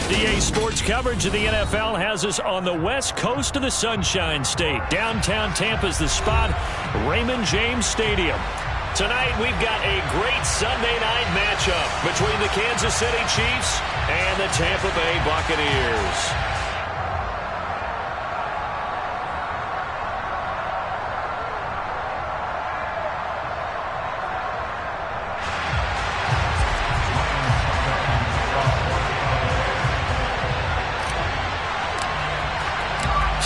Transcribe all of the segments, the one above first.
DA Sports coverage of the NFL has us on the west coast of the Sunshine State. Downtown Tampa's the spot, Raymond James Stadium. Tonight we've got a great Sunday night matchup between the Kansas City Chiefs and the Tampa Bay Buccaneers.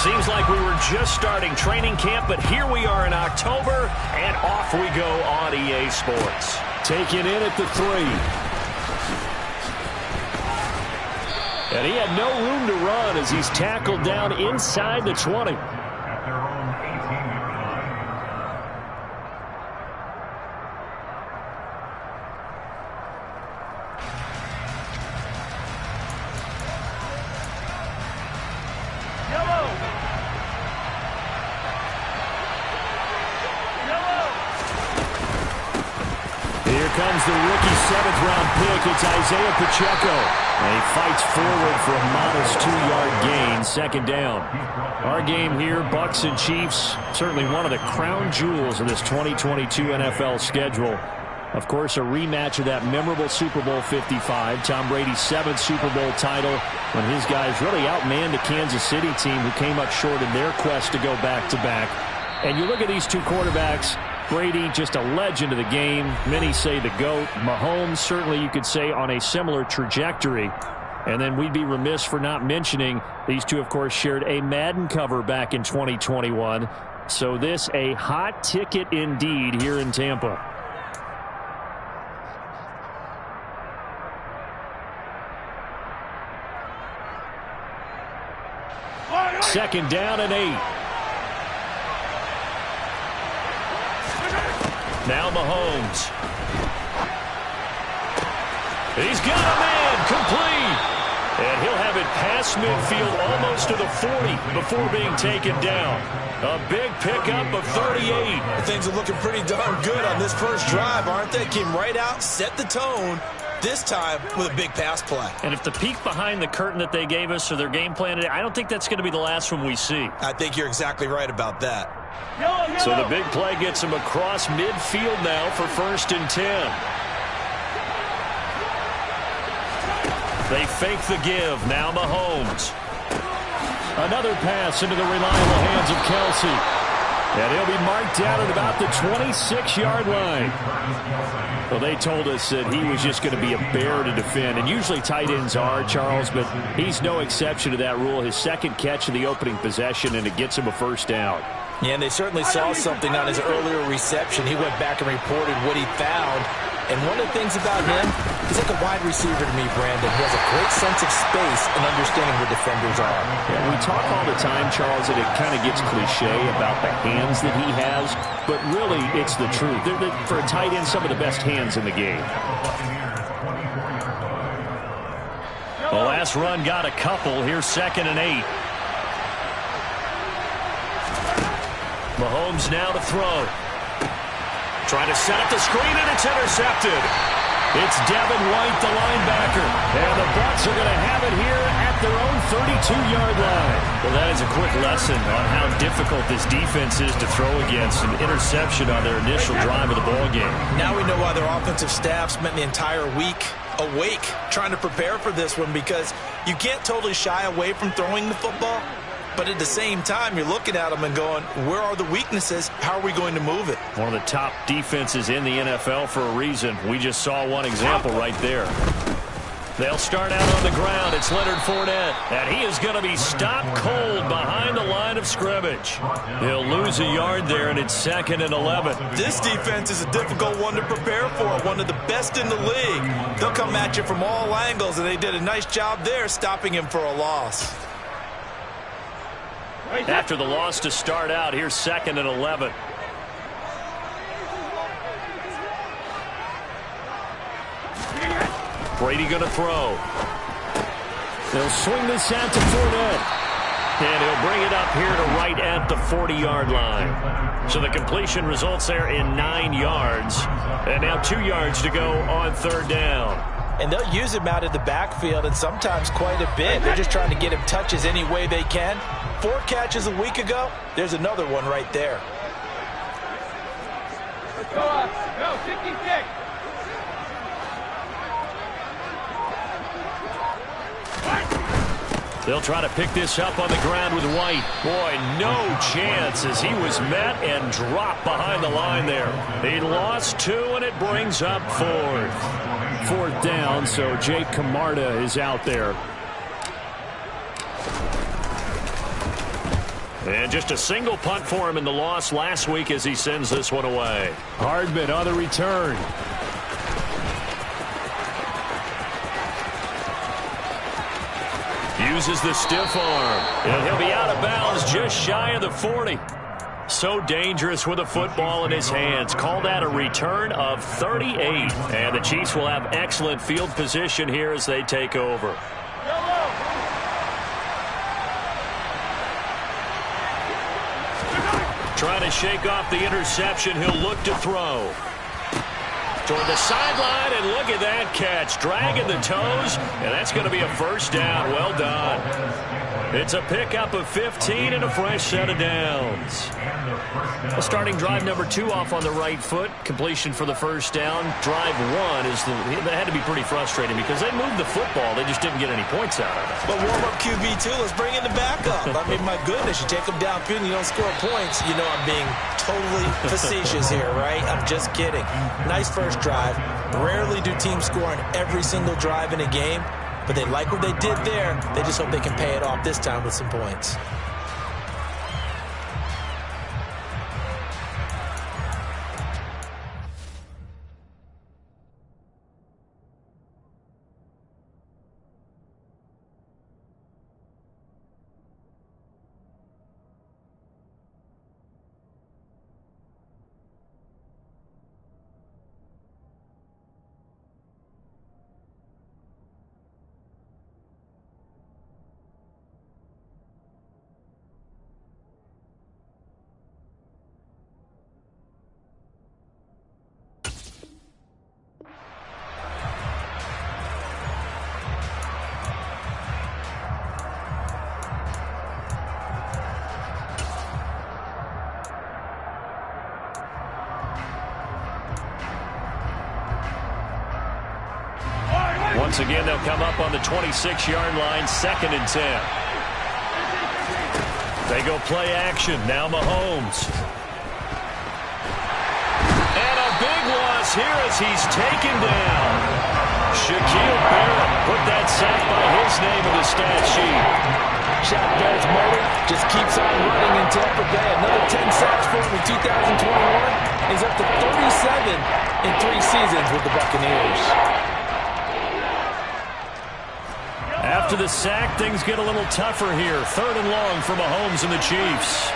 Seems like we were just starting training camp, but here we are in October, and off we go on EA Sports. Taken in at the 3. And he had no room to run as he's tackled down inside the 20. Comes the rookie 7th-round pick. It's Isaiah Pacheco. And he fights forward for a modest 2-yard gain. Second down. Our game here, Bucs and Chiefs, certainly one of the crown jewels of this 2022 NFL schedule. Of course, a rematch of that memorable Super Bowl 55. Tom Brady's 7th Super Bowl title when his guys really outmanned the Kansas City team who came up short in their quest to go back-to-back. And you look at these two quarterbacks, Brady, just a legend of the game. Many say the GOAT. Mahomes, certainly you could say on a similar trajectory. And then we'd be remiss for not mentioning these two, of course, shared a Madden cover back in 2021. So this a hot ticket indeed here in Tampa. Second down and 8. Now Mahomes. He's got a man complete. And he'll have it past midfield almost to the 40 before being taken down. A big pickup of 38. Things are looking pretty darn good on this first drive, aren't they? Came right out, set the tone, this time with a big pass play. And if the peek behind the curtain that they gave us or their game plan today, I don't think that's going to be the last one we see. I think you're exactly right about that. So the big play gets him across midfield now for 1st and 10. They fake the give. Now Mahomes. Another pass into the reliable hands of Kelsey. And he'll be marked down at about the 26-yard line. Well, they told us that he was just going to be a bear to defend. And usually tight ends are, Charles, but he's no exception to that rule. His second catch of the opening possession, and it gets him a 1st down. Yeah, and they certainly saw something on his earlier reception. He went back and reported what he found. And one of the things about him, he's like a wide receiver to me, Brandon. He has a great sense of space and understanding where defenders are. Yeah, we talk all the time, Charles, and it kind of gets cliche about the hands that he has. But really, it's the truth. For a tight end, some of the best hands in the game. The last run got a couple. Here's 2nd and 8. Mahomes now to throw. Trying to set up the screen, and it's intercepted. It's Devin White, the linebacker. And the Bucs are going to have it here at their own 32-yard line. Well, that is a quick lesson on how difficult this defense is to throw against. An interception on their initial drive of the ballgame. Now we know why their offensive staff spent the entire week awake trying to prepare for this one, because you can't totally shy away from throwing the football. But at the same time, you're looking at them and going, where are the weaknesses? How are we going to move it? One of the top defenses in the NFL for a reason. We just saw one example right there. They'll start out on the ground. It's Leonard Fournette. And he is going to be stopped cold behind the line of scrimmage. He'll lose a yard there, and it's 2nd and 11. This defense is a difficult one to prepare for, one of the best in the league. They'll come at you from all angles, and they did a nice job there stopping him for a loss. After the loss to start out, here's 2nd and 11. Brady going to throw. They'll swing this out to Fournette. And he'll bring it up here to right at the 40-yard line. So the completion results there in 9 yards. And now 2 yards to go on 3rd down. and they'll use him out of the backfield and sometimes quite a bit. They're just trying to get him touches any way they can. 4 catches a week ago, there's another one right there. Let's go up. Go, 56. They'll try to pick this up on the ground with White. Boy, no chance as he was met and dropped behind the line there. He lost 2, and it brings up 4th. 4th down, so Jake Camarda is out there. And just a single punt for him in the loss last week as he sends this one away. Hardman on the return. Uses the stiff arm, and he'll be out of bounds just shy of the 40. So dangerous with a football in his hands. Call that a return of 38. And the Chiefs will have excellent field position here as they take over. Trying to shake off the interception. He'll look to throw. Toward the sideline, and look at that catch. Dragging the toes, and that's going to be a first down. Well done. It's a pickup of 15 and a fresh set of downs. Well, starting drive number 2 off on the right foot. Completion for the first down. Drive 1 is that had to be pretty frustrating because they moved the football. They just didn't get any points out of it. But warm-up QB2, let's bring in the backup. I mean, my goodness, you take them downfield and you don't score points. You know I'm being totally facetious here, right? I'm just kidding. Nice first drive. Rarely do teams score on every single drive in a game. But they like what they did there. They just hope they can pay it off this time with some points. Once again, they'll come up on the 26-yard line, 2nd and 10. They go play action. Now Mahomes. And a big loss here as he's taken down. Shaquille Barrett put that sack by his name in the stat sheet. Shaq Barrett's motor just keeps on running in Tampa Bay. Another 10 sacks for him in 2021. He's up to 37 in 3 seasons with the Buccaneers. After the sack, things get a little tougher here. 3rd and long for Mahomes and the Chiefs.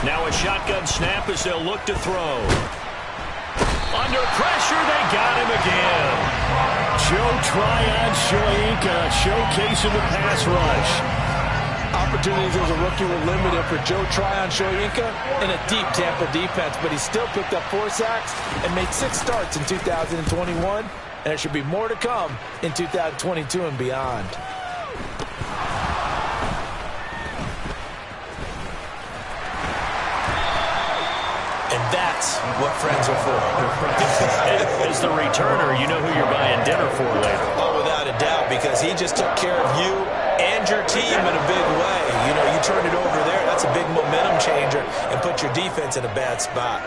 Now a shotgun snap as they'll look to throw. Under pressure, they got him again. Joe Tryon-Shoyinka showcasing the pass rush. Opportunities as a rookie were limited for Joe Tryon-Shoyinka in a deep Tampa defense, but he still picked up 4 sacks and made 6 starts in 2021. And there should be more to come in 2022 and beyond. And that's what friends are for. As the returner, you know who you're buying dinner for later. Oh, without a doubt, because he just took care of you and your team in a big way. You know, you turned it over there. That's a big momentum changer and put your defense in a bad spot.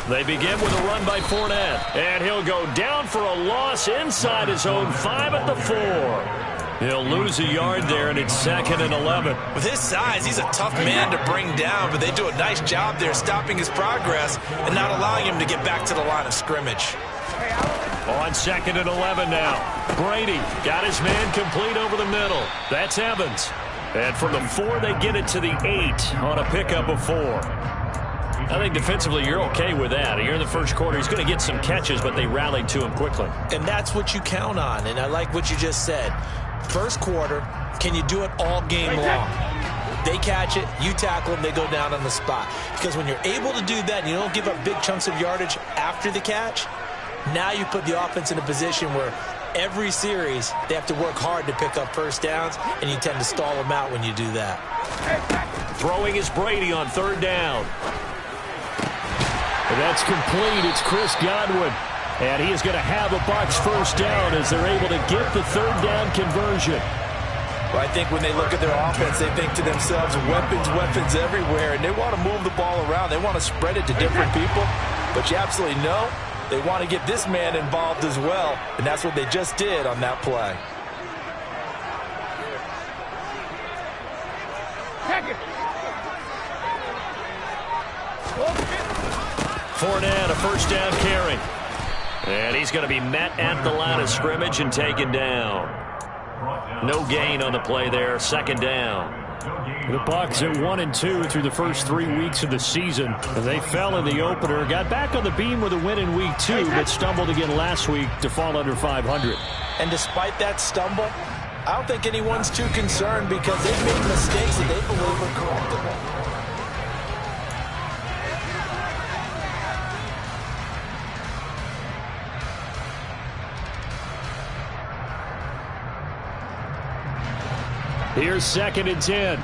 They begin with a run by Fournette. And he'll go down for a loss inside his own 5 at the 4. He'll lose a yard there, and it's 2nd and 11. With his size, he's a tough man to bring down, but they do a nice job there stopping his progress and not allowing him to get back to the line of scrimmage. On 2nd and 11 now. Brady got his man complete over the middle. That's Evans. And from the 4, they get it to the 8 on a pickup of 4. I think defensively you're okay with that. Here in the first quarter, he's going to get some catches, but they rallied to him quickly. And that's what you count on, and I like what you just said. First quarter, can you do it all game long? They catch it, you tackle them, they go down on the spot. Because when you're able to do that and you don't give up big chunks of yardage after the catch, now you put the offense in a position where every series they have to work hard to pick up first downs, and you tend to stall them out when you do that. Throwing is Brady on third down. That's complete. It's Chris Godwin. And he is going to have a Bucs first down as they're able to get the third down conversion. Well, I think when they look at their offense, they think to themselves, weapons, weapons everywhere, and they want to move the ball around. They want to spread it to different people, but you absolutely know they want to get this man involved as well, and that's what they just did on that play. Fournette, a first down carry. And he's going to be met at the line of scrimmage and taken down. No gain on the play there, second down. The Bucs at 1-2 through the first 3 weeks of the season. They fell in the opener, got back on the beam with a win in week 2, but stumbled again last week to fall under 500. And despite that stumble, I don't think anyone's too concerned because they've made mistakes that they believe are correctable. Here's 2nd and 10.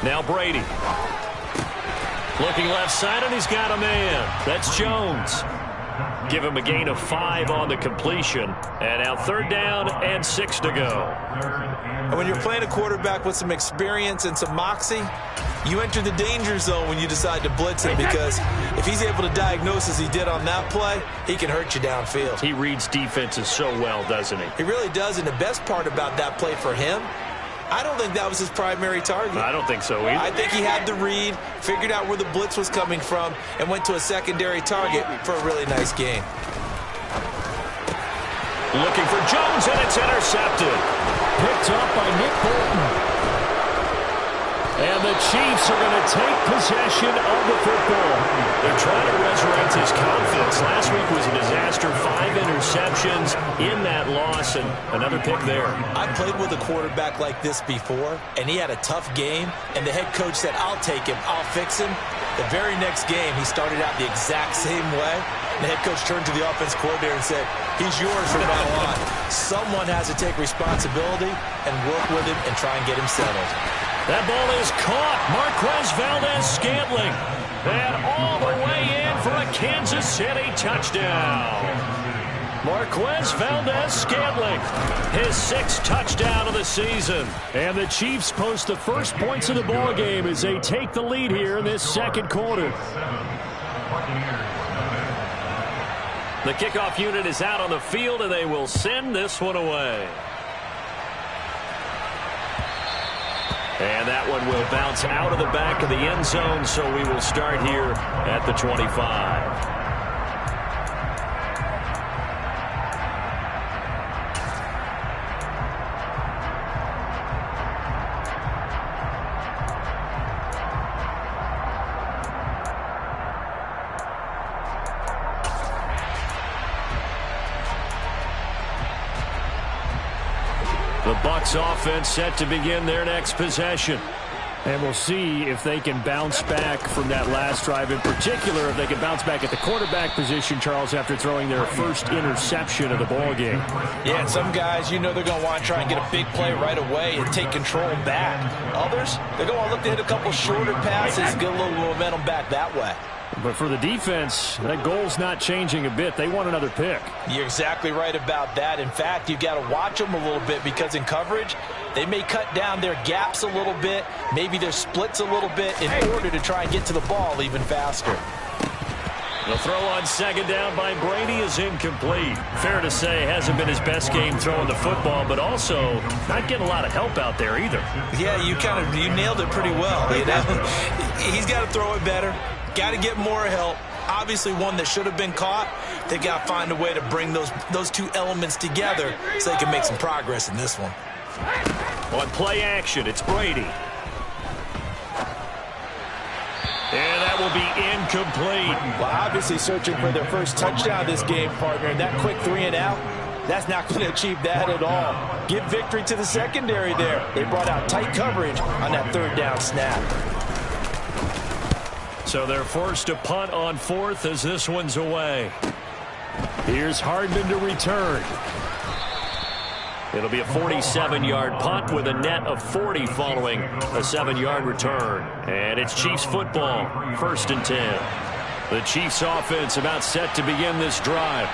Now Brady. Looking left side, and he's got a man. That's Jones. Give him a gain of 5 on the completion. And now third down and 6 to go. And when you're playing a quarterback with some experience and some moxie, you enter the danger zone when you decide to blitz him, because if he's able to diagnose as he did on that play, he can hurt you downfield. He reads defenses so well, doesn't he? He really does, and the best part about that play for him, I don't think that was his primary target. I don't think so either. I think he had the read, figured out where the blitz was coming from, and went to a secondary target for a really nice game. Looking for Jones, and it's intercepted. Picked up by Nick Bolton. And the Chiefs are going to take possession of the football. They're trying to resurrect his confidence. Last week was a disaster. 5 interceptions in that loss, and another pick there. I played with a quarterback like this before, and he had a tough game, and the head coach said, I'll take him, I'll fix him. The very next game, he started out the exact same way. The head coach turned to the offense coordinator and said, he's yours from now on. Someone has to take responsibility and work with him and try and get him settled. That ball is caught. Marquez Valdez-Scantling. And all the way in for a Kansas City touchdown. Marquez Valdez-Scantling, his 6th touchdown of the season. And the Chiefs post the first points of the ball game as they take the lead here in this second quarter. The kickoff unit is out on the field, and they will send this one away. And that one will bounce out of the back of the end zone, so we will start here at the 25. The Bucs offense set to begin their next possession. And we'll see if they can bounce back from that last drive. In particular, if they can bounce back at the quarterback position, Charles, after throwing their first interception of the ball game. Yeah, and some guys, you know they're going to want to try and get a big play right away and take control back. Others, they're going to look to hit a couple shorter passes, get a little momentum back that way. But for the defense, that goal's not changing a bit. They want another pick. You're exactly right about that. In fact, you've got to watch them a little bit because in coverage, they may cut down their gaps a little bit, maybe their splits a little bit in order to try and get to the ball even faster. The throw on second down by Brady is incomplete. Fair to say, hasn't been his best game throwing the football, but also not getting a lot of help out there either. Yeah, you nailed it pretty well. You know? He's got to throw it better. Got to get more help. Obviously one that should have been caught. They got to find a way to bring those two elements together so they can make some progress in this one. On play action, it's Brady. And that will be incomplete. Well, obviously searching for their first touchdown this game, partner. And that quick 3 and out, that's not going to achieve that at all. Give victory to the secondary there. They brought out tight coverage on that 3rd down snap. So they're forced to punt on 4th as this one's away. Here's Hardman to return. It'll be a 47-yard punt with a net of 40 following a 7-yard return. And it's Chiefs football, 1st and 10. The Chiefs offense about set to begin this drive.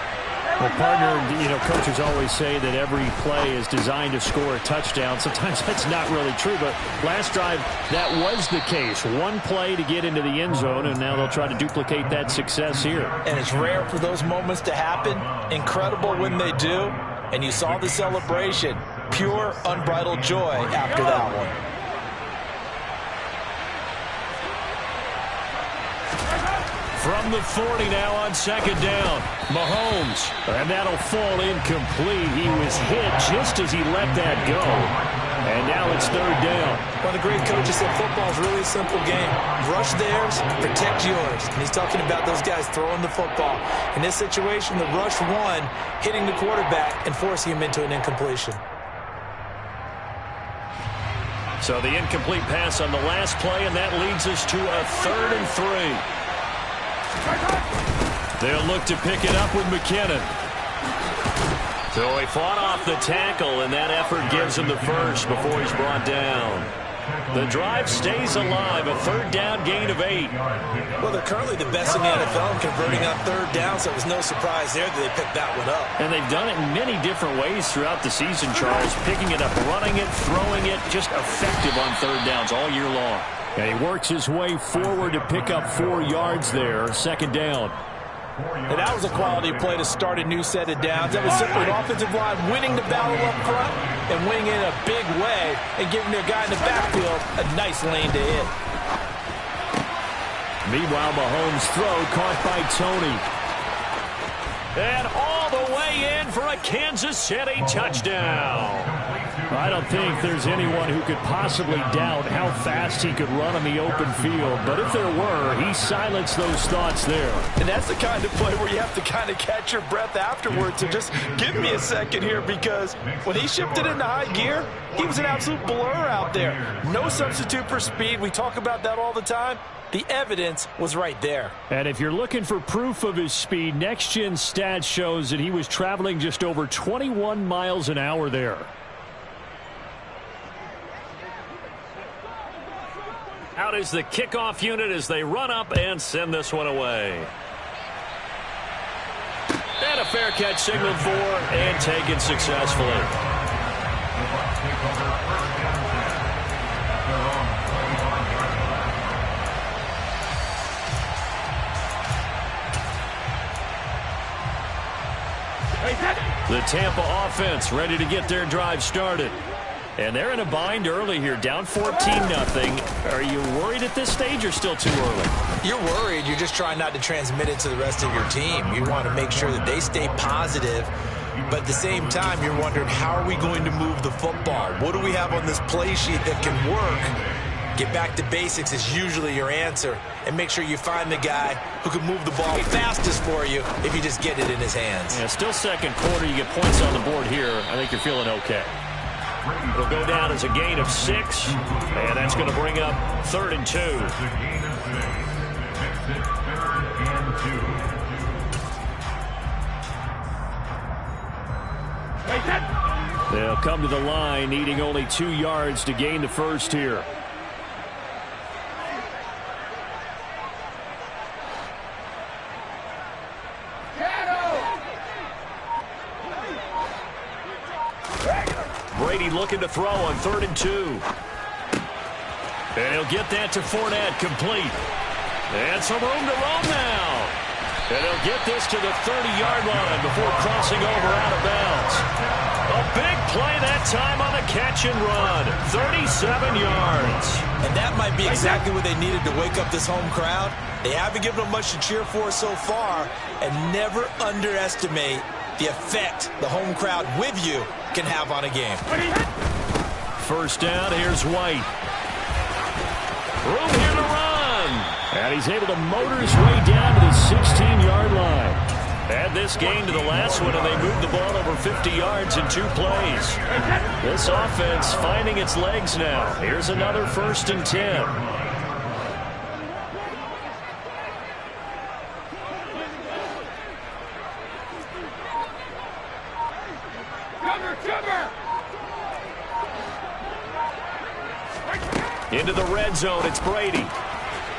Well, partner, coaches always say that every play is designed to score a touchdown. Sometimes that's not really true, but last drive, that was the case. One play to get into the end zone, and now they'll try to duplicate that success here. And it's rare for those moments to happen. Incredible when they do. And you saw the celebration. Pure, unbridled joy after that one. From the 40 now on 2nd down. Mahomes. And that'll fall incomplete. He was hit just as he let that go. And now it's 3rd down. One of the great coaches said football is really a simple game. Rush theirs, protect yours. And he's talking about those guys throwing the football. In this situation, the rush one, hitting the quarterback and forcing him into an incompletion. So the incomplete pass on the last play, and that leads us to a 3rd and 3. They'll look to pick it up with McKinnon. So he fought off the tackle, and that effort gives him the first before he's brought down. The drive stays alive, a 3rd down gain of 8. Well, they're currently the best in the NFL in converting on 3rd down, so it was no surprise there that they picked that one up. And they've done it in many different ways throughout the season, Charles. Picking it up, running it, throwing it, just effective on 3rd downs all year long. And he works his way forward to pick up 4 yards there, 2nd down. And that was a quality play to start a new set of downs. That was simply an offensive line winning the battle up front and winning in a big way and giving their guy in the backfield a nice lane to hit. Meanwhile, Mahomes' throw caught by Tony. And all the way in for a Kansas City touchdown. I don't think there's anyone who could possibly doubt how fast he could run on the open field. But if there were, he silenced those thoughts there. And that's the kind of play where you have to kind of catch your breath afterwards. So just give me a second here, because when he shifted into high gear, he was an absolute blur out there. No substitute for speed. We talk about that all the time. The evidence was right there. And if you're looking for proof of his speed, Next Gen Stats shows that he was traveling just over 21 miles an hour there. Out is the kickoff unit as they run up and send this one away. And a fair catch signaled for and taken successfully. The Tampa offense ready to get their drive started. And they're in a bind early here, down 14-0. Are you worried at this stage or still too early? You're worried. You're just trying not to transmit it to the rest of your team. You want to make sure that they stay positive. But at the same time, you're wondering, how are we going to move the football? What do we have on this play sheet that can work? Get back to basics is usually your answer. And make sure you find the guy who can move the ball fastest for you if you just get it in his hands. Yeah, still 2nd quarter. You get points on the board here. I think you're feeling okay. It'll go down as a gain of 6, and that's going to bring up 3rd and 2. They'll come to the line, needing only 2 yards to gain the first here. Brady looking to throw on 3rd and 2. And he'll get that to Fournette, complete. And some room to roam now. And he'll get this to the 30-yard line before crossing over out of bounds. A big play that time on a catch and run. 37 yards. And that might be exactly what they needed to wake up this home crowd. They haven't given them much to cheer for so far. And never underestimate the effect the home crowd with you can have on a game. First down, here's White. Room here to run. And he's able to motor his way down to the 16-yard line. Add this game to the last one, and they moved the ball over 50 yards in 2 plays. This offense finding its legs now. Here's another 1st and 10. Into the red zone, it's Brady.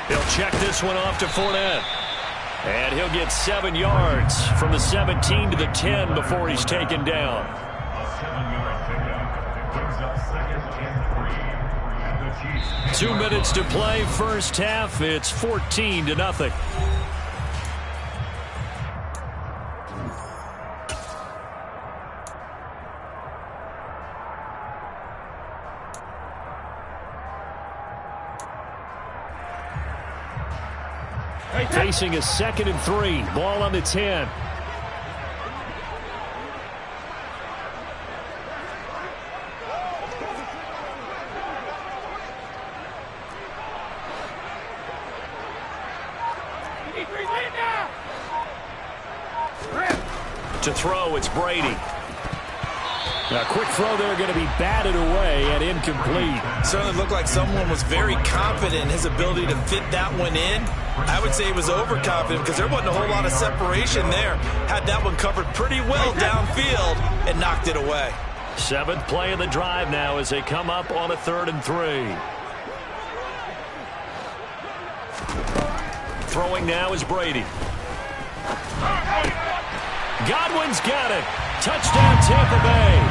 He'll check this one off to Fournette. And he'll get 7 yards from the 17 to the 10 before he's taken down. A 7-yard pickup brings up 2nd and 3. 2 minutes to play, first half. It's 14-0. Facing a 2nd and 3. Ball on the 10. To throw, it's Brady. A quick throw there, going to be batted away and incomplete. Certainly looked like someone was very confident in his ability to fit that one in. I would say he was overconfident because there wasn't a whole lot of separation there. Had that one covered pretty well downfield and knocked it away. 7th play of the drive now as they come up on a 3rd and 3. Throwing now is Brady. Godwin's got it. Touchdown Tampa Bay.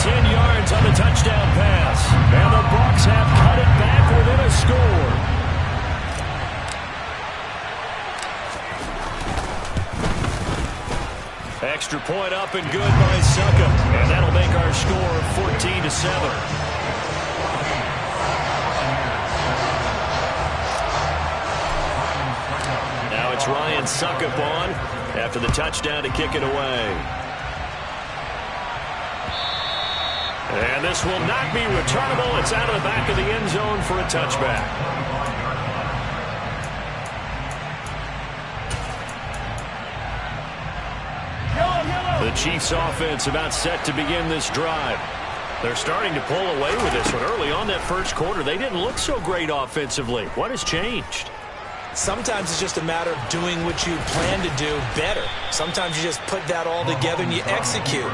10 yards on the touchdown pass. And the Bucs have cut it back within a score. Extra point up and good by Suckup. And that'll make our score 14-7. Now it's Ryan Suckup on after the touchdown to kick it away. And this will not be returnable. It's out of the back of the end zone for a touchback. The Chiefs offense about set to begin this drive. They're starting to pull away with this one. Early on that first quarter, they didn't look so great offensively. What has changed? Sometimes it's just a matter of doing what you plan to do better. Sometimes you just put that all together and you execute.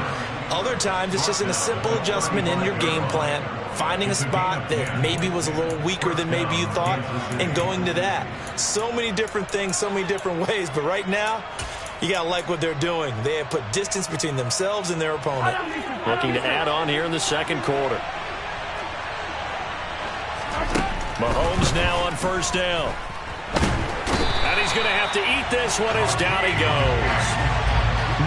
Other times it's just in a simple adjustment in your game plan, finding a spot that maybe was a little weaker than maybe you thought, and going to that. So many different things, so many different ways, but right now, you got to like what they're doing. They have put distance between themselves and their opponent. Looking to add on here in the second quarter. Mahomes now on 1st down. And he's going to have to eat this one as down he goes.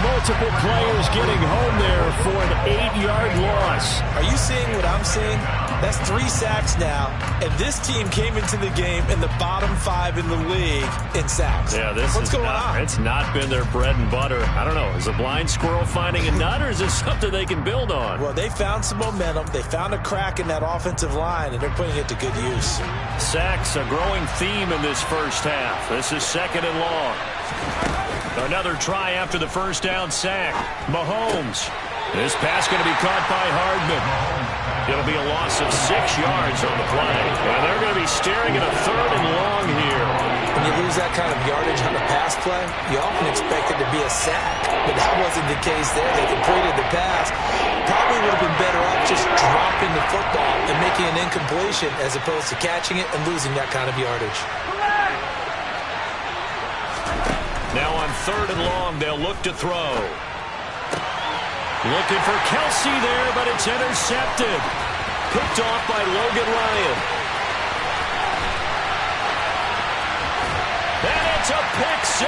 Multiple players getting home there for an 8-yard loss. Are you seeing what I'm seeing? That's 3 sacks now, and this team came into the game in the bottom 5 in the league in sacks. Yeah, what's going on? It's not been their bread and butter. I don't know. Is a blind squirrel finding a nut, or is this something they can build on? Well, they found some momentum. They found a crack in that offensive line, and they're putting it to good use. Sacks, a growing theme in this first half. This is 2nd and long. Another try after the first down sack. Mahomes. This pass going to be caught by Hardman. It'll be a loss of 6 yards on the play. And they're going to be staring at a 3rd and long here. When you lose that kind of yardage on a pass play, you often expect it to be a sack. But that wasn't the case there. They completed the pass. Probably would have been better off just dropping the football and making an incompletion as opposed to catching it and losing that kind of yardage. Now on 3rd and long, they'll look to throw. Looking for Kelsey there, but it's intercepted. Picked off by Logan Ryan. And it's a pick 6.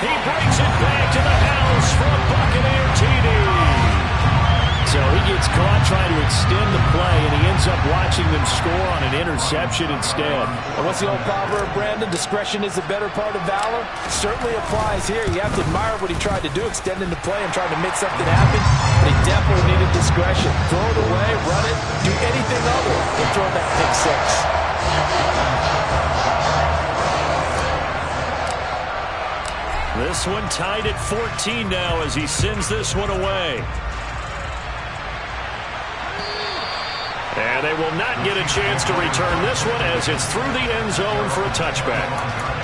He brings it back to the house for a Buccaneer TD. So he gets caught trying to extend the play, and he ends up watching them score on an interception instead. And what's the old proverb, Brandon? Discretion is the better part of valor. Certainly applies here. You have to admire what he tried to do, extending the play and trying to make something happen. But he definitely needed discretion. Throw it away, run it, do anything other than throw that pick 6. This one tied at 14 now as he sends this one away. And they will not get a chance to return this one as it's through the end zone for a touchback.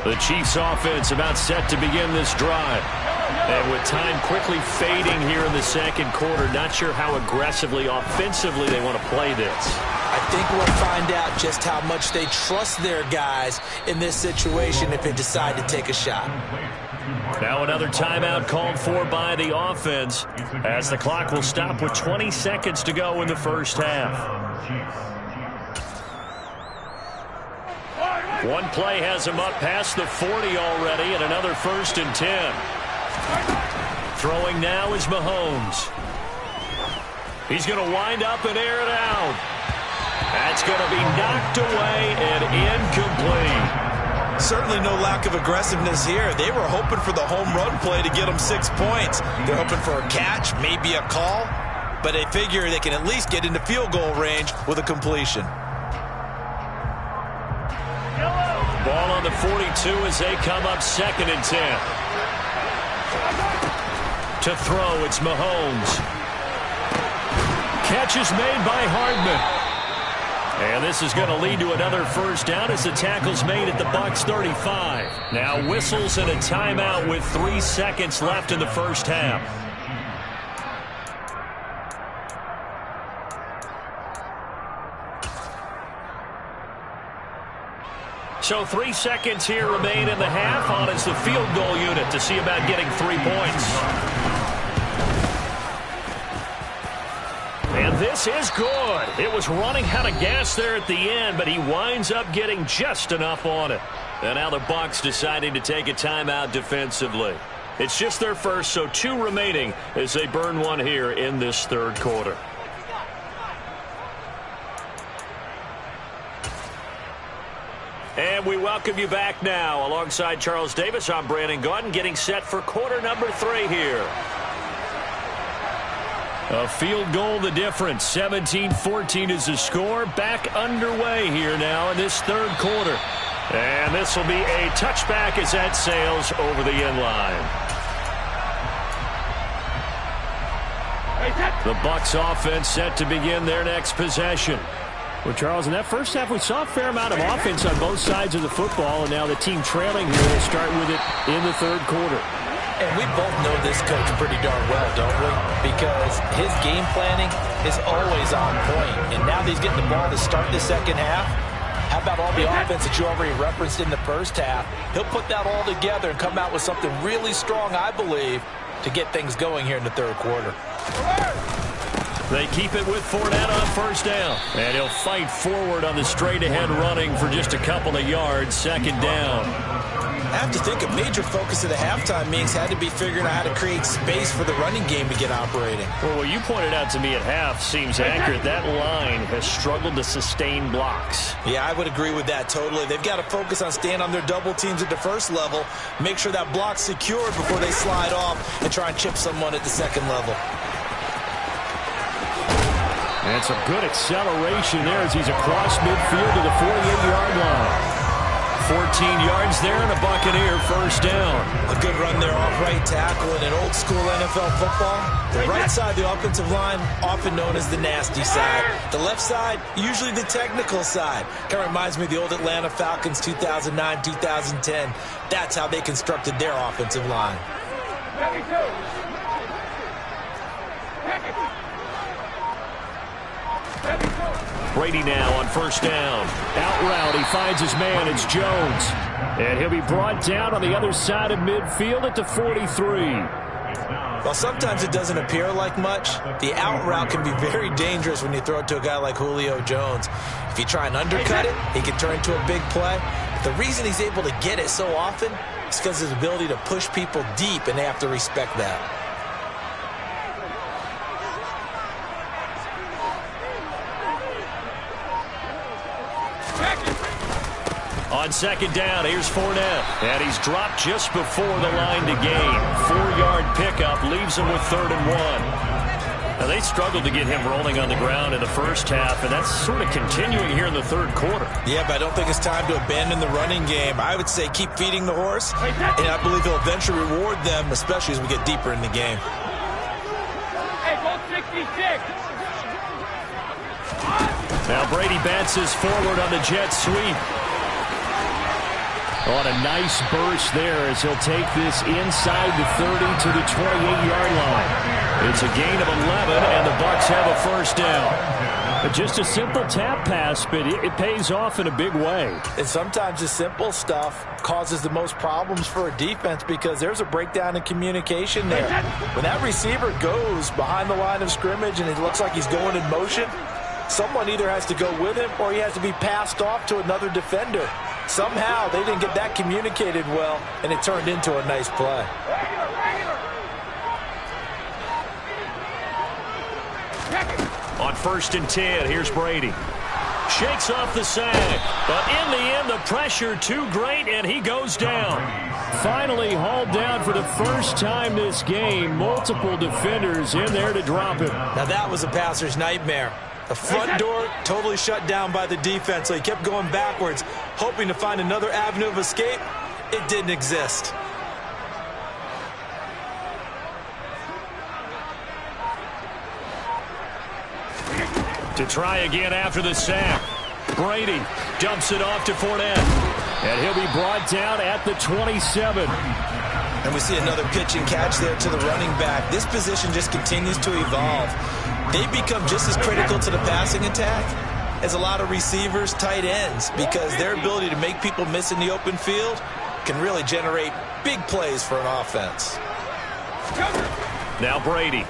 The Chiefs offense about set to begin this drive. And with time quickly fading here in the second quarter, not sure how aggressively, offensively they want to play this. I think we'll find out just how much they trust their guys in this situation if they decide to take a shot. Now another timeout called for by the offense as the clock will stop with 20 seconds to go in the first half. One play has him up past the 40 already, and another 1st and 10. Throwing now is Mahomes. He's going to wind up and air it out. That's going to be knocked away and incomplete. Certainly no lack of aggressiveness here. They were hoping for the home run play to get them 6 points. They're hoping for a catch, maybe a call, but they figure they can at least get into field goal range with a completion. Ball on the 42 as they come up 2nd and 10. To throw, it's Mahomes. Catch is made by Hardman. And this is going to lead to another first down as the tackle's made at the Bucs 35. Now whistles and a timeout with 3 seconds left in the first half. So 3 seconds here remain in the half. On is the field goal unit to see about getting 3 points. And this is good. It was running out of gas there at the end, but he winds up getting just enough on it. And now the Bucs deciding to take a timeout defensively. It's just their first, so 2 remaining as they burn one here in this third quarter. And we welcome you back now. Alongside Charles Davis, I'm Brandon Gaudin, getting set for quarter number 3 here. A field goal the difference. 17-14 is the score. Back underway here now in this third quarter. And this will be a touchback as that sails over the end line. The Bucs offense set to begin their next possession. Well, Charles, in that first half, we saw a fair amount of offense on both sides of the football, and now the team trailing here will start with it in the third quarter. And we both know this coach pretty darn well, don't we? Because his game planning is always on point. And now that he's getting the ball to start the second half, how about all the offense that you already referenced in the first half? He'll put that all together and come out with something really strong, I believe, to get things going here in the third quarter. They keep it with Fournette on first down. And he'll fight forward on the straight-ahead running for just a couple of yards. Second down. I have to think a major focus of the halftime meetings had to be figuring out how to create space for the running game to get operating. Well, what you pointed out to me at half seems accurate. That line has struggled to sustain blocks. Yeah, I would agree with that totally. They've got to focus on staying on their double teams at the first level, make sure that block's secured before they slide off and try and chip someone at the second level. And some good acceleration there as he's across midfield to the 48-yard line. 14 yards there and a Buccaneer first down. A good run there off right tackle. In an old-school NFL football, the right side of the offensive line, often known as the nasty side. The left side, usually the technical side. Kind of reminds me of the old Atlanta Falcons 2009, 2010. That's how they constructed their offensive line. Brady now on first down. Out route, he finds his man. It's Jones. And he'll be brought down on the other side of midfield at the 43. Well, sometimes it doesn't appear like much. The out route can be very dangerous when you throw it to a guy like Julio Jones. If you try and undercut it, he can turn into a big play. But the reason he's able to get it so often is because of his ability to push people deep, and they have to respect that. On second down, here's Fournette. And he's dropped just before the line to gain. 4-yard pickup leaves him with 3rd and 1. Now, they struggled to get him rolling on the ground in the first half, and that's sort of continuing here in the third quarter. Yeah, but I don't think it's time to abandon the running game. I would say keep feeding the horse, and I believe he'll eventually reward them, especially as we get deeper in the game. Hey, go 66. Now Brady bounces forward on the jet sweep. On a nice burst there as he'll take this inside the 30 to the 28-yard line. It's a gain of 11, and the Bucs have a first down. Just a simple tap pass, but it pays off in a big way. And sometimes the simple stuff causes the most problems for a defense because there's a breakdown in communication there. When that receiver goes behind the line of scrimmage and it looks like he's going in motion, someone either has to go with him or he has to be passed off to another defender. Somehow they didn't get that communicated well, and it turned into a nice play. On 1st and 10, here's Brady. Shakes off the sack, but in the end, the pressure too great, and he goes down. Finally hauled down for the first time this game. Multiple defenders in there to drop him. Now that was a passer's nightmare. The front door totally shut down by the defense, so he kept going backwards, hoping to find another avenue of escape. It didn't exist. To try again after the sack. Brady dumps it off to Fournette. And he'll be brought down at the 27. And we see another pitch and catch there to the running back. This position just continues to evolve. They become just as critical to the passing attack as a lot of receivers, tight ends, because their ability to make people miss in the open field can really generate big plays for an offense. Now Brady.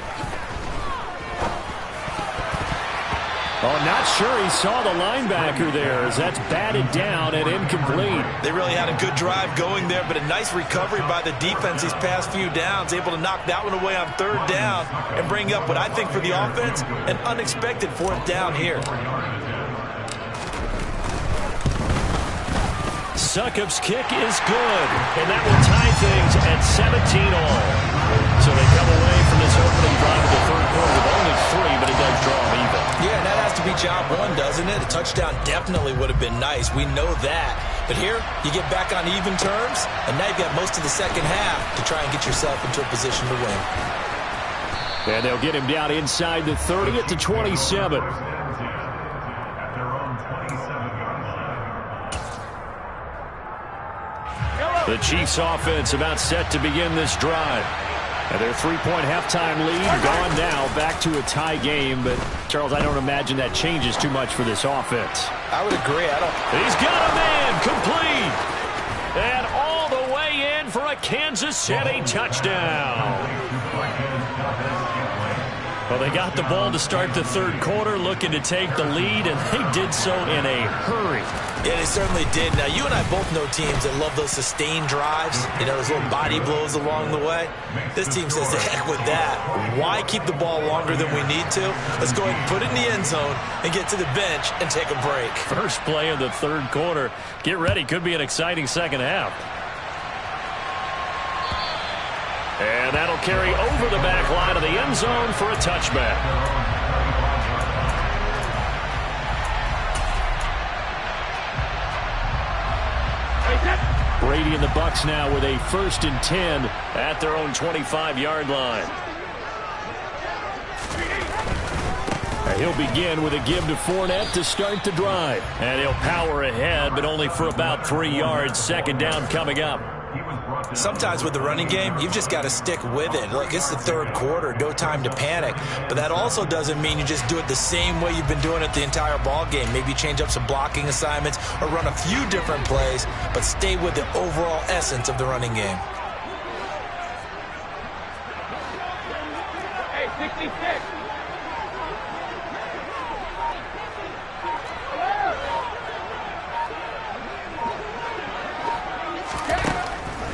Oh, not sure he saw the linebacker there as that's batted down and incomplete. They really had a good drive going there, but a nice recovery by the defense these past few downs, able to knock that one away on 3rd down and bring up what I think for the offense, an unexpected 4th down here. Succop's kick is good, and that will tie things at 17-all. So they come away from this opening drive of the third quarter with only 3, but it does draw them even. Yeah, that has to be job one, doesn't it? A touchdown definitely would have been nice. We know that. But here, you get back on even terms, and now you've got most of the second half to try and get yourself into a position to win. And they'll get him down inside the 30 at the 27. The Chiefs offense about set to begin this drive. And their 3-point halftime lead gone now, back to a tie game. But, Charles, I don't imagine that changes too much for this offense. I would agree. He's got a man complete. And all the way in for a Kansas City touchdown. Well, they got the ball to start the third quarter, looking to take the lead, and they did so in a hurry. Yeah, they certainly did. Now, you and I both know teams that love those sustained drives, you know, those little body blows along the way. This team says, the heck with that. Why keep the ball longer than we need to? Let's go ahead and put it in the end zone and get to the bench and take a break. First play of the third quarter. Get ready. Could be an exciting second half. And that'll carry over the back line of the end zone for a touchback. Brady and the Bucs now with a 1st and 10 at their own 25-yard line. He'll begin with a give to Fournette to start the drive. And he'll power ahead, but only for about 3 yards. 2nd down coming up. Sometimes with the running game, you've just got to stick with it. Look, it's the third quarter, no time to panic. But that also doesn't mean you just do it the same way you've been doing it the entire ball game. Maybe change up some blocking assignments or run a few different plays, but stay with the overall essence of the running game. Hey, 66.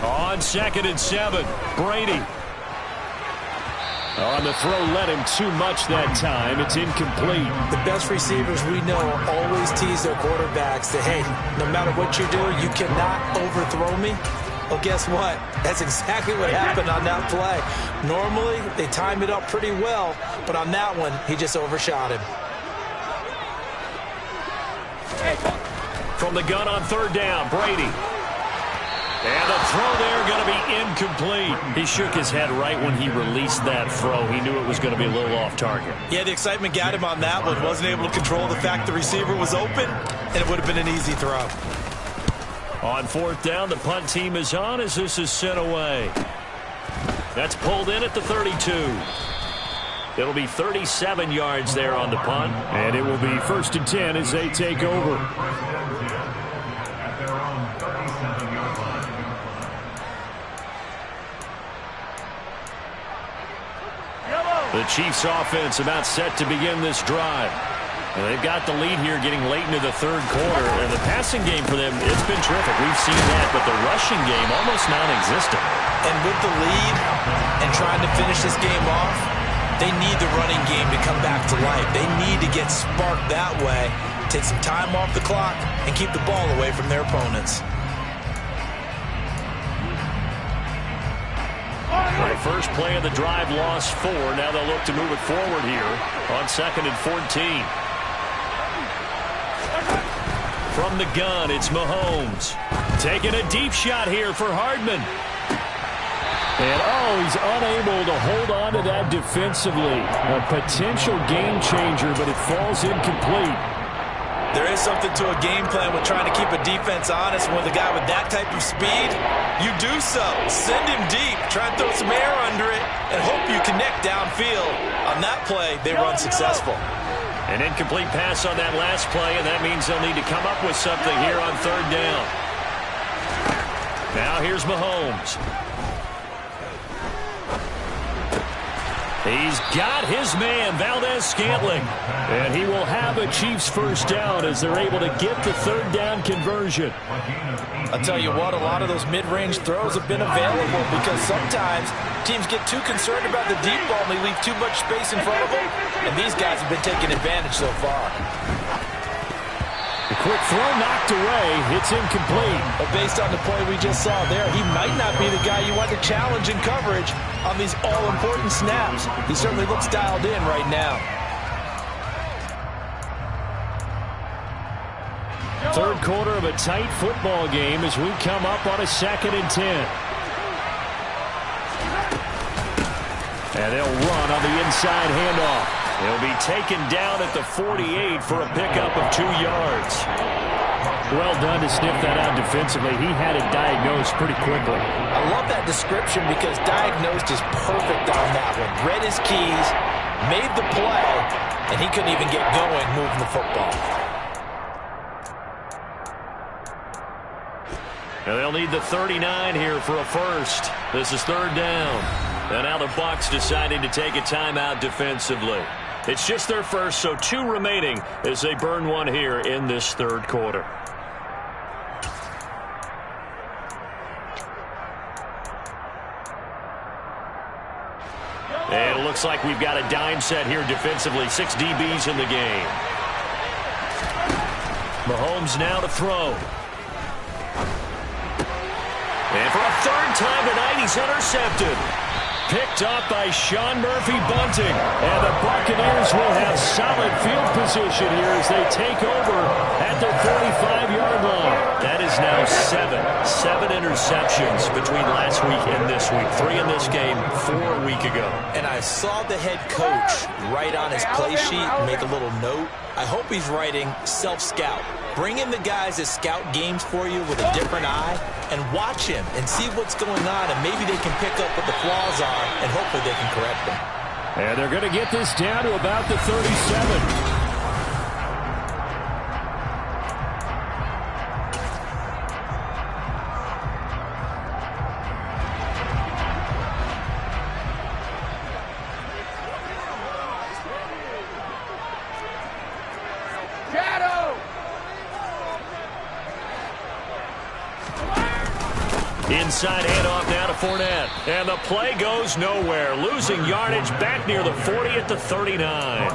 On 2nd and 7, Brady. On the throw, led him too much that time. It's incomplete. The best receivers we know always tease their quarterbacks that, hey, no matter what you do, you cannot overthrow me. Well, guess what? That's exactly what happened on that play. Normally, they time it up pretty well, but on that one, he just overshot him. From the gun on third down, Brady. And the throw there going to be incomplete. He shook his head right when he released that throw. He knew it was going to be a little off target. Yeah, the excitement got him on that one. Wasn't able to control the fact the receiver was open, and it would have been an easy throw. On fourth down, the punt team is on as this is sent away. That's pulled in at the 32. It'll be 37 yards there on the punt. And it will be 1st and 10 as they take over. The Chiefs offense about set to begin this drive. And they've got the lead here getting late into the third quarter. And the passing game for them, it's been terrific. We've seen that, but the rushing game almost non-existent. And with the lead and trying to finish this game off, they need the running game to come back to life. They need to get sparked that way, take some time off the clock, and keep the ball away from their opponents. The first play of the drive lost 4. Now they'll look to move it forward here on 2nd and 14. From the gun, it's Mahomes. Taking a deep shot here for Hardman. And, he's unable to hold on to that defensively. A potential game changer, but it falls incomplete. There is something to a game plan with trying to keep a defense honest. With a guy with that type of speed, you do so. Send him deep. Try and throw some air under it and hope you connect downfield. On that play, they run successful. An incomplete pass on that last play, and that means they'll need to come up with something here on third down. Now here's Mahomes. He's got his man, Valdez-Scantling. And he will have a Chiefs first down as they're able to get the third down conversion. I'll tell you what, a lot of those mid-range throws have been available because sometimes teams get too concerned about the deep ball and they leave too much space in front of them. And these guys have been taking advantage so far. The quick throw knocked away. It's incomplete. But based on the play we just saw there, he might not be the guy you want to challenge in coverage on these all-important snaps. He certainly looks dialed in right now. Third quarter of a tight football game as we come up on a 2nd and 10. And they'll run on the inside handoff. He'll be taken down at the 48 for a pickup of 2 yards. Well done to sniff that out defensively. He had it diagnosed pretty quickly. I love that description because diagnosed is perfect on that one. Read his keys, made the play, and he couldn't even get going moving the football. And they'll need the 39 here for a first. This is third down. And now the Bucs deciding to take a timeout defensively. It's just their first, so 2 remaining as they burn one here in this third quarter. And it looks like we've got a dime set here defensively. 6 DBs in the game. Mahomes now to throw. And for a third time tonight, he's intercepted. Picked up by Sean Murphy-Bunting. And the Buccaneers will have solid field position here as they take over at their 45-yard line. That is now 7 interceptions between last week and this week. 3 in this game, 4 a week ago. And I saw the head coach write on his play sheet, make a little note. I hope he's writing self-scout. Bring in the guys that scout games for you with a different eye and watch him and see what's going on, and maybe they can pick up what the flaws are, and hopefully they can correct them. And they're going to get this down to about the 37. Inside handoff now to Fournette. And the play goes nowhere. Losing yardage back near the 40 at the 39.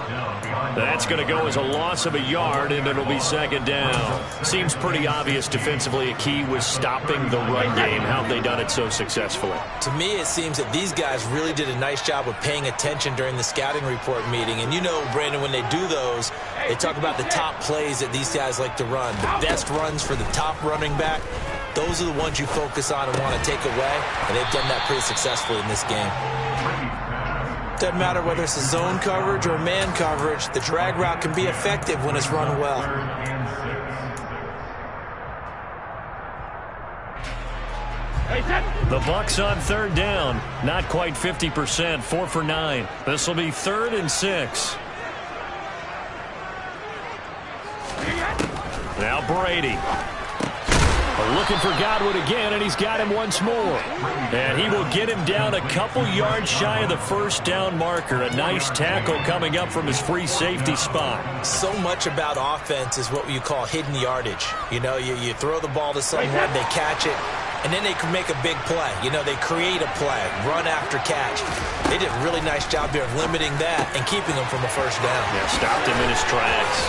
That's going to go as a loss of a yard, and it'll be second down. Seems pretty obvious defensively a key was stopping the run game. How have they done it so successfully? To me, it seems that these guys really did a nice job of paying attention during the scouting report meeting. And you know, Brandon, when they do those, they talk about the top plays that these guys like to run. The best runs for the top running back. Those are the ones you focus on and want to take away, and they've done that pretty successfully in this game. Doesn't matter whether it's a zone coverage or man coverage, the drag route can be effective when it's run well. The Bucs on third down. Not quite 50%, 4 for 9. This will be 3rd and 6. Now Brady. Looking for Godwin again, and he's got him once more. And he will get him down a couple yards shy of the first down marker. A nice tackle coming up from his free safety spot. So much about offense is what you call hidden yardage. You know, you throw the ball to someone, they catch it, and then they can make a big play. You know, they create a play, run after catch. They did a really nice job there of limiting that and keeping him from a first down. Yeah, stopped him in his tracks.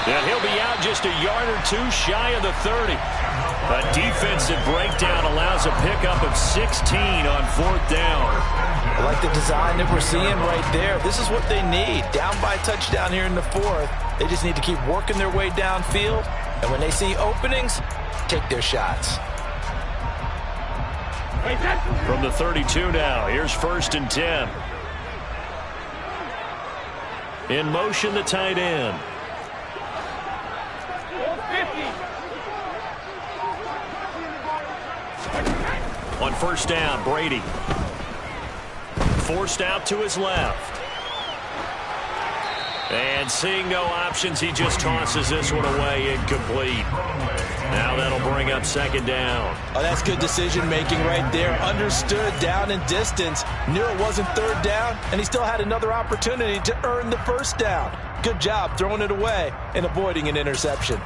And he'll be out just a yard or two shy of the 30. A defensive breakdown allows a pickup of 16 on 4th down. I like the design that we're seeing right there. This is what they need. Down by touchdown here in the 4th. They just need to keep working their way downfield. And when they see openings, take their shots. From the 32 now, here's 1st and 10. In motion, the tight end. On 1st down, Brady. Forced out to his left. And seeing no options, he just tosses this one away, incomplete. Now that'll bring up 2nd down. Oh, that's good decision-making right there. Understood down and distance. Knew it wasn't 3rd down, and he still had another opportunity to earn the 1st down. Good job throwing it away and avoiding an interception.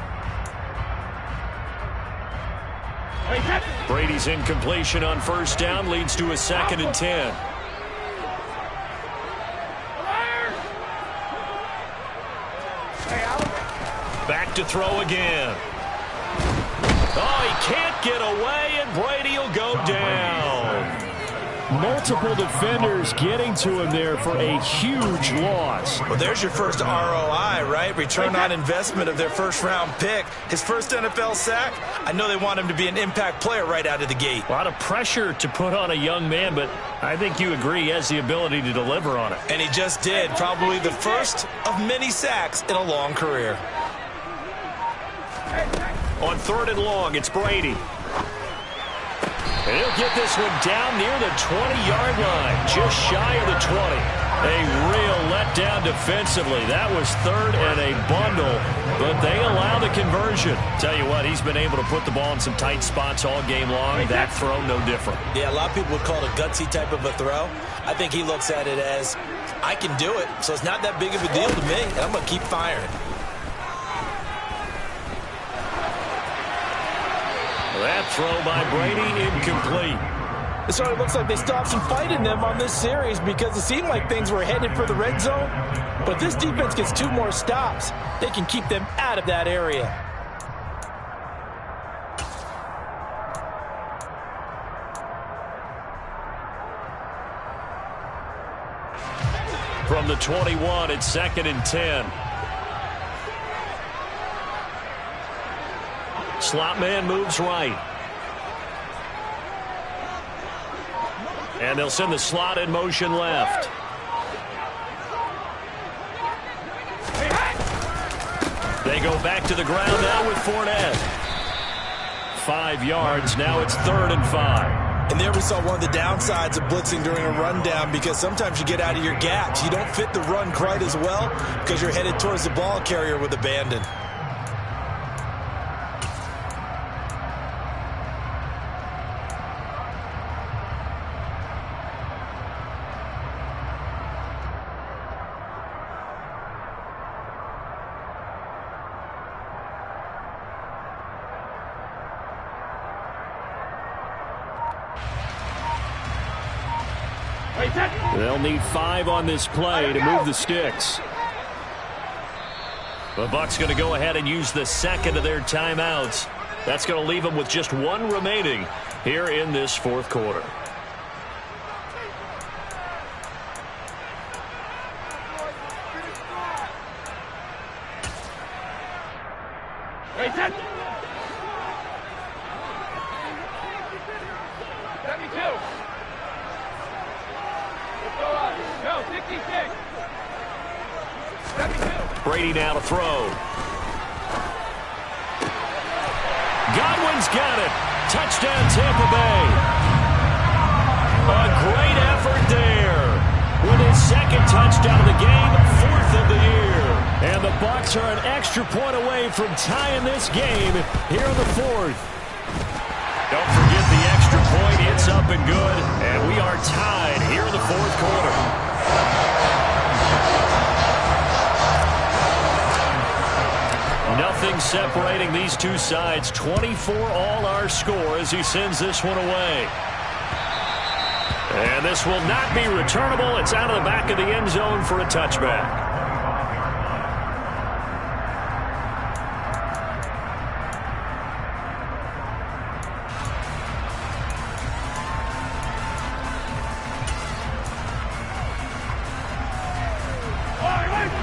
Brady's incompletion on 1st down leads to a 2nd and 10. Back to throw again. Oh, he can't get away, and Brady will go down. Multiple defenders getting to him there for a huge loss. Well, there's your first ROI, right? Return on investment of their first-round pick. His first NFL sack. I know they want him to be an impact player right out of the gate. A lot of pressure to put on a young man, but I think you agree he has the ability to deliver on it. And he just did. Probably the first of many sacks in a long career. On 3rd and long, it's Brady. And he'll get this one down near the 20-yard line, just shy of the 20. A real letdown defensively. That was 3rd and a bundle, but they allow the conversion. Tell you what, he's been able to put the ball in some tight spots all game long. That throw, no different. Yeah, a lot of people would call it a gutsy type of a throw. I think he looks at it as, I can do it, so it's not that big of a deal to me, and I'm going to keep firing. That throw by Brady, incomplete. It sort of looks like they stopped some fight in them on this series because it seemed like things were headed for the red zone. But this defense gets 2 more stops. They can keep them out of that area. From the 21, it's 2nd and 10. Slot man moves right. And they'll send the slot in motion left. They go back to the ground now with Fournette. 5 yards. Now it's 3rd and 5. And there we saw one of the downsides of blitzing during a rundown because sometimes you get out of your gaps. You don't fit the run quite as well because you're headed towards the ball carrier with abandon. They'll need 5 on this play to move the sticks. The Bucs going to go ahead and use the second of their timeouts. That's going to leave them with just 1 remaining here in this fourth quarter. Brady now to throw. Godwin's got it. Touchdown, Tampa Bay. A great effort there. With his second touchdown of the game, 4th of the year. And the Bucs are an extra point away from tying this game here in the 4th. Don't forget the extra point. It's up and good. And we are tied here in the 4th quarter. Nothing separating these two sides. 24 all our score as he sends this one away. And this will not be returnable. It's out of the back of the end zone for a touchback.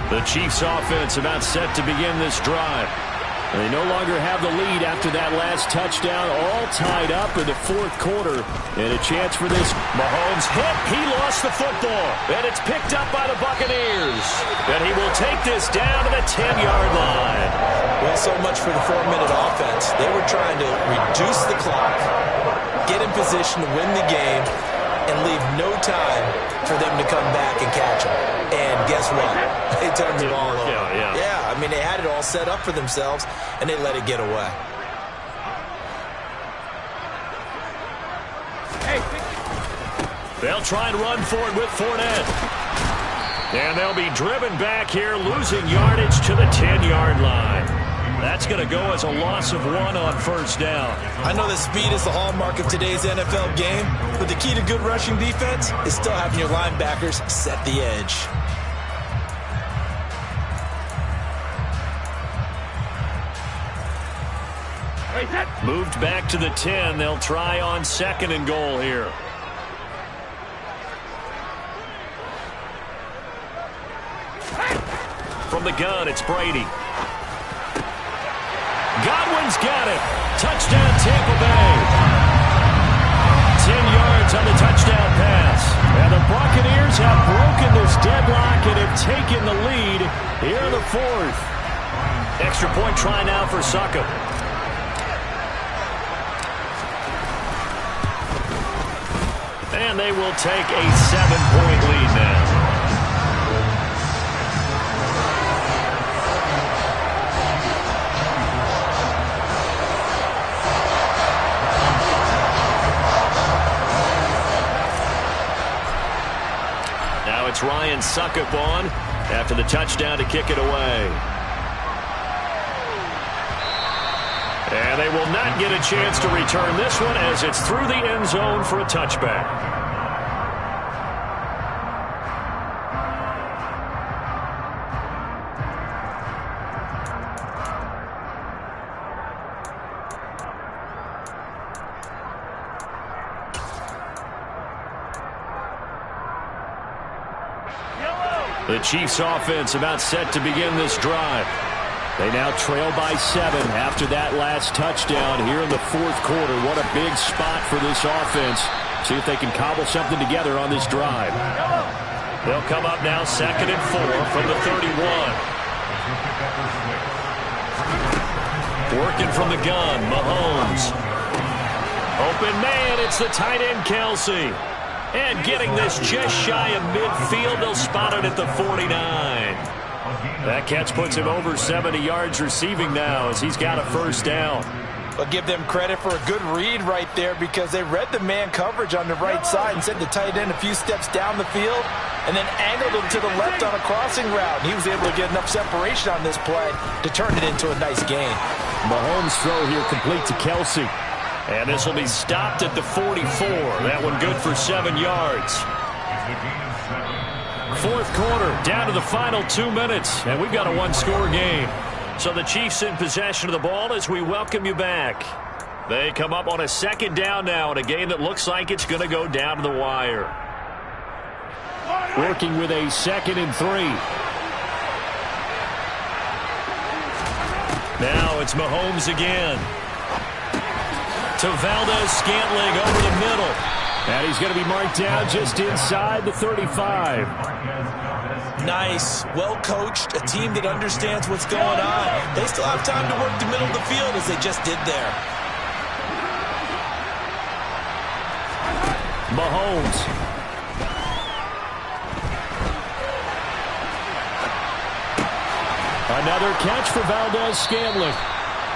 The Chiefs offense about set to begin this drive. And they no longer have the lead after that last touchdown, all tied up in the 4th quarter. And a chance for this. Mahomes hit. He lost the football. And it's picked up by the Buccaneers. And he will take this down to the 10-yard line. Well, so much for the 4-minute offense. They were trying to reduce the clock, get in position to win the game, and leave no time for them to come back and catch them. And guess what? They turned the ball over. Yeah, I mean, they had it all set up for themselves, and they let it get away. They'll try and run for it with Fournette. And they'll be driven back here, losing yardage to the 10-yard line. That's going to go as a loss of 1 on first down. I know that speed is the hallmark of today's NFL game, but the key to good rushing defense is still having your linebackers set the edge. Moved back to the 10. They'll try on 2nd and goal here. From the gun, it's Brady. Godwin's got it. Touchdown, Tampa Bay. 10 yards on the touchdown pass. And the Buccaneers have broken this deadlock and have taken the lead here in the 4th. Extra point try now for Succop. And they will take a 7-point lead now. Now it's Ryan Succop on after the touchdown to kick it away. And they will not get a chance to return this one as it's through the end zone for a touchback. The Chiefs offense about set to begin this drive. They now trail by 7 after that last touchdown here in the 4th quarter. What a big spot for this offense. See if they can cobble something together on this drive. They'll come up now 2nd and 4 from the 31. Working from the gun, Mahomes. Open man, it's the tight end, Kelsey. And getting this just shy of midfield, they'll spot it at the 49. That catch puts him over 70 yards receiving now as he's got a first down. But give them credit for a good read right there because they read the man coverage on the right side and sent the tight end a few steps down the field and then angled him to the left on a crossing route. He was able to get enough separation on this play to turn it into a nice gain. Mahomes' throw here complete to Kelsey. And this will be stopped at the 44. That one good for 7 yards. Fourth quarter, down to the final 2 minutes, and we've got a one-score game. So the Chiefs in possession of the ball as we welcome you back. They come up on a second down now in a game that looks like it's going to go down to the wire. Working with a 2nd and 3. Now it's Mahomes again. To Valdez-Scantling over the middle. And he's going to be marked down just inside the 35. Nice, well-coached, a team that understands what's going on. They still have time to work the middle of the field as they just did there. Mahomes. Another catch for Valdez-Scantling.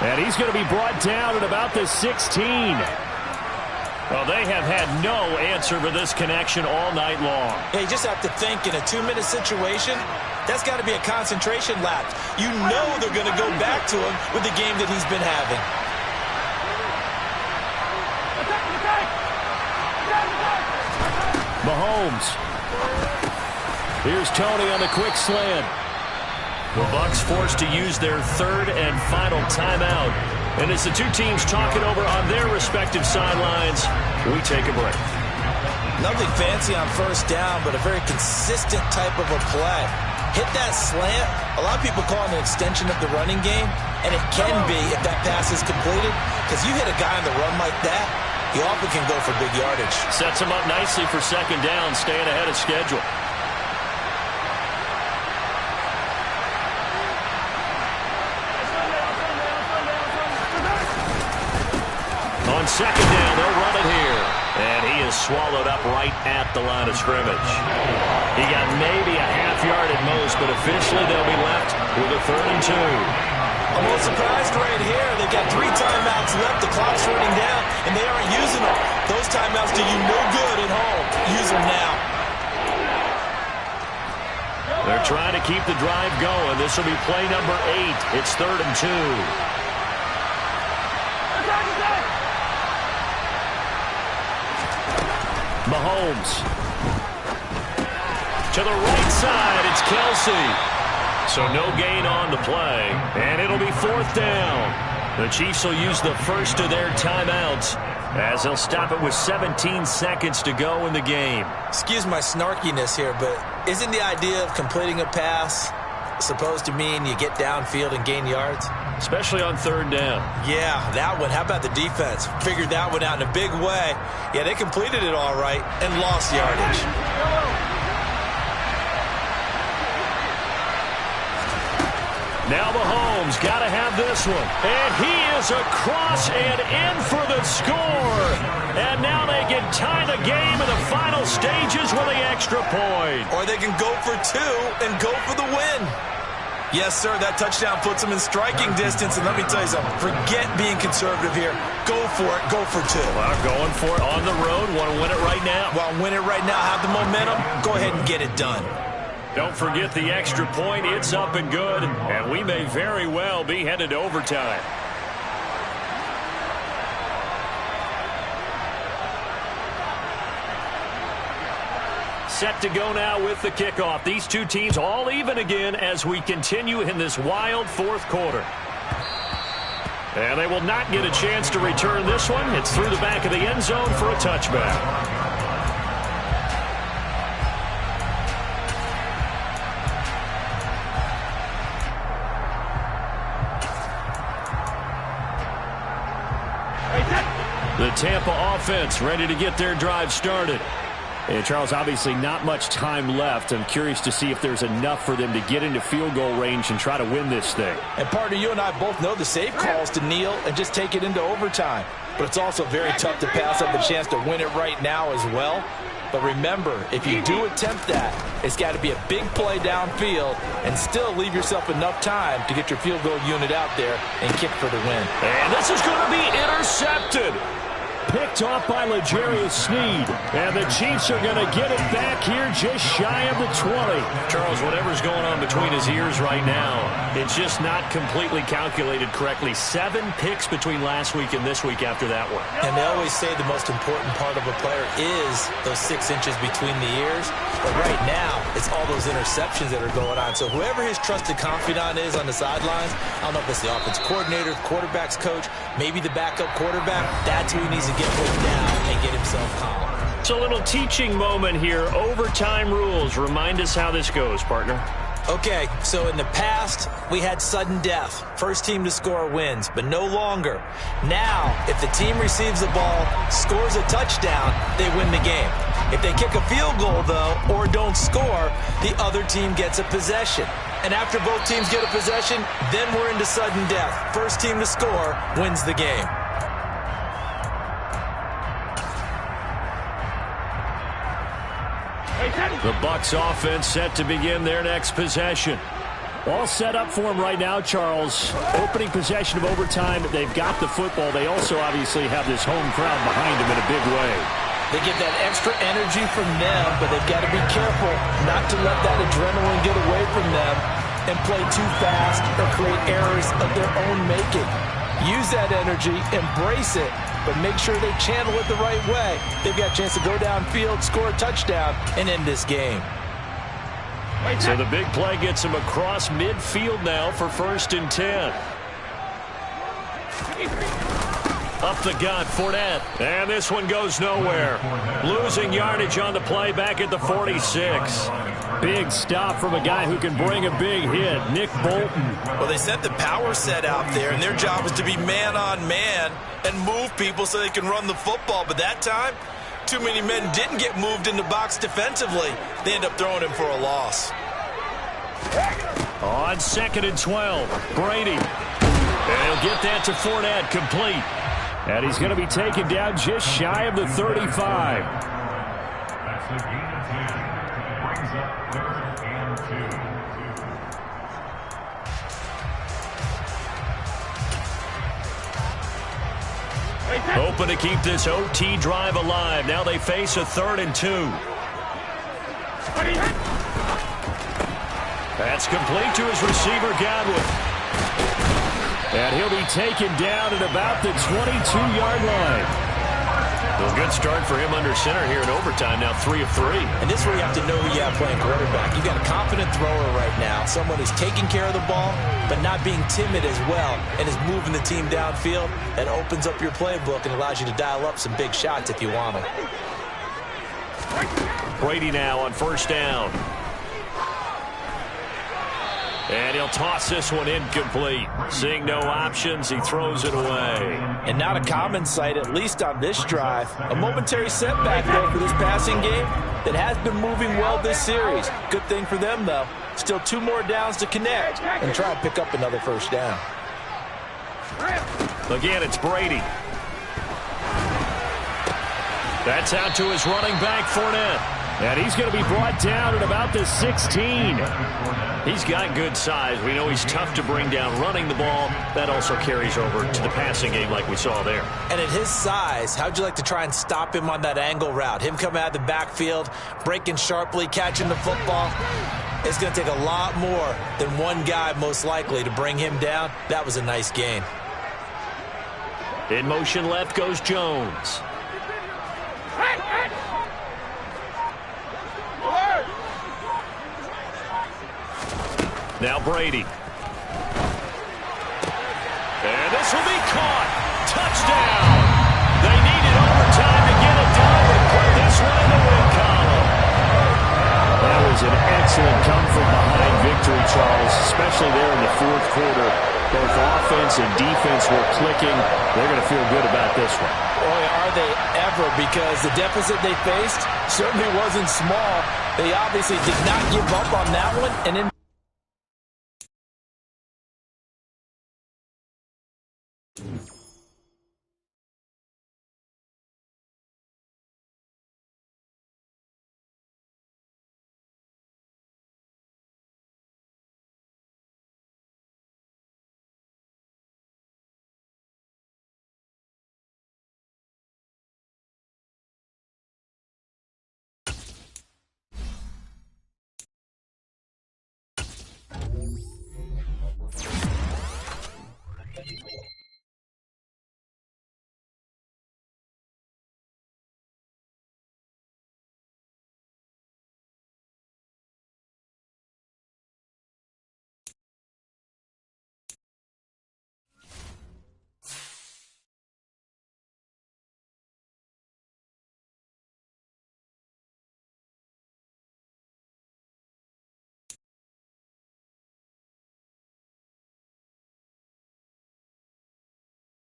And he's going to be brought down at about the 16. Well, they have had no answer for this connection all night long. Yeah, you just have to think in a 2-minute situation, that's got to be a concentration lapse. You know they're going to go back to him with the game that he's been having. Mahomes. Here's Tony on the quick slant. The Bucs forced to use their third and final timeout. And as the two teams talk it over on their respective sidelines, we take a break. Nothing fancy on first down, but a very consistent type of a play. Hit that slant. A lot of people call it an extension of the running game, and it can be if that pass is completed, because you hit a guy on the run like that, he often can go for big yardage. Sets him up nicely for second down, staying ahead of schedule. On second down, they'll run it here. And he is swallowed up right at the line of scrimmage. He got maybe a half yard at most, but officially they'll be left with a 3rd and 2. I'm a little surprised right here. They've got 3 timeouts left. The clock's running down, and they aren't using them. Those timeouts do you no good at home. Use them now. They're trying to keep the drive going. This will be play number 8. It's 3rd and 2. Mahomes. To the right side, it's Kelsey. So no gain on the play, and it'll be 4th down. The Chiefs will use the first of their timeouts as they'll stop it with 17 seconds to go in the game. Excuse my snarkiness here, but isn't the idea of completing a pass supposed to mean you get downfield and gain yards? Especially on 3rd down. Yeah, that one. How about the defense? Figured that one out in a big way. Yeah, they completed it all right and lost yardage. Now Mahomes got to have this one. And he is across and in for the score. And now they can tie the game in the final stages with the extra point. Or they can go for 2 and go for the win. Yes, sir, that touchdown puts them in striking distance. And let me tell you something, forget being conservative here. Go for it, go for 2. Well, going for it on the road. Want to win it right now? Well, win it right now, have the momentum. Go ahead and get it done. Don't forget the extra point. It's up and good. And we may very well be headed to overtime. Set to go now with the kickoff. These two teams all even again as we continue in this wild 4th quarter. And they will not get a chance to return this one. It's through the back of the end zone for a touchback. The Tampa offense ready to get their drive started. And Charles, obviously not much time left. I'm curious to see if there's enough for them to get into field goal range and try to win this thing. And partner, you and I both know the safe calls to kneel and just take it into overtime. But it's also very tough to pass up a chance to win it right now as well. But remember, if you do attempt that, it's got to be a big play downfield and still leave yourself enough time to get your field goal unit out there and kick for the win. And this is going to be intercepted. picked off by L'Jarius Sneed. And the Chiefs are going to get it back here just shy of the 20. Charles, whatever's going on between his ears right now, it's just not completely calculated correctly. 7 picks between last week and this week after that one. And they always say the most important part of a player is those 6 inches between the ears. But right now, it's all those interceptions that are going on. So whoever his trusted confidant is on the sidelines, I don't know if it's the offense coordinator, quarterback's coach, maybe the backup quarterback, that's who he needs to get with down and get himself calm. It's a little teaching moment here. Overtime rules. Remind us how this goes, partner. Okay, so in the past, we had sudden death. First team to score wins, but no longer. Now, if the team receives the ball, scores a touchdown, they win the game. If they kick a field goal, though, or don't score, the other team gets a possession. And after both teams get a possession, then we're into sudden death. First team to score wins the game. The Bucs offense set to begin their next possession. All set up for them right now, Charles. Opening possession of overtime. They've got the football. They also obviously have this home crowd behind them in a big way. They get that extra energy from them, but they've got to be careful not to let that adrenaline get away from them and play too fast or create errors of their own making. Use that energy, embrace it, but make sure they channel it the right way. They've got a chance to go downfield, score a touchdown, and end this game. So the big play gets him across midfield now for 1st and 10. Up the gut, Fournette. And this one goes nowhere. Losing yardage on the play back at the 46. Big stop from a guy who can bring a big hit, Nick Bolton. Well, they sent the power set out there, and their job is to be man-on-man and move people so they can run the football. But that time, too many men didn't get moved in the box defensively. They end up throwing him for a loss. On 2nd and 12, Brady. And he'll get that to Fournette, complete. And he's going to be taken down just shy of the 35. That's the gain of 10. Brings up 3rd and 2. Open to keep this OT drive alive. Now they face a 3rd and 2. That's complete to his receiver, Godwin. And he'll be taken down at about the 22-yard line. Well, good start for him under center here in overtime. Now 3 of 3. And this is where you have to know who you have playing quarterback. You've got a confident thrower right now, someone who's taking care of the ball, but not being timid as well, and is moving the team downfield. That opens up your playbook and allows you to dial up some big shots if you want them. Brady now on 1st down. And he'll toss this one incomplete. Seeing no options, he throws it away. And not a common sight, at least on this drive. A momentary setback, though, for this passing game that has been moving well this series. Good thing for them, though. Still 2 more downs to connect and try and pick up another 1st down. Again, it's Brady. That's out to his running back, Fournette. And he's going to be brought down at about the 16. He's got good size. We know he's tough to bring down running the ball. That also carries over to the passing game like we saw there. And at his size, how'd you like to try and stop him on that angle route? Him coming out of the backfield, breaking sharply, catching the football. It's going to take a lot more than one guy most likely to bring him down. That was a nice gain. In motion left goes Jones. Now Brady. And this will be caught. Touchdown. They needed overtime to get it done and put this one in the win column. That was an excellent come-from-behind victory, Charles, especially there in the 4th quarter. Both offense and defense were clicking. They're going to feel good about this one. Boy, are they ever, because the deficit they faced certainly wasn't small. They obviously did not give up on that one, and in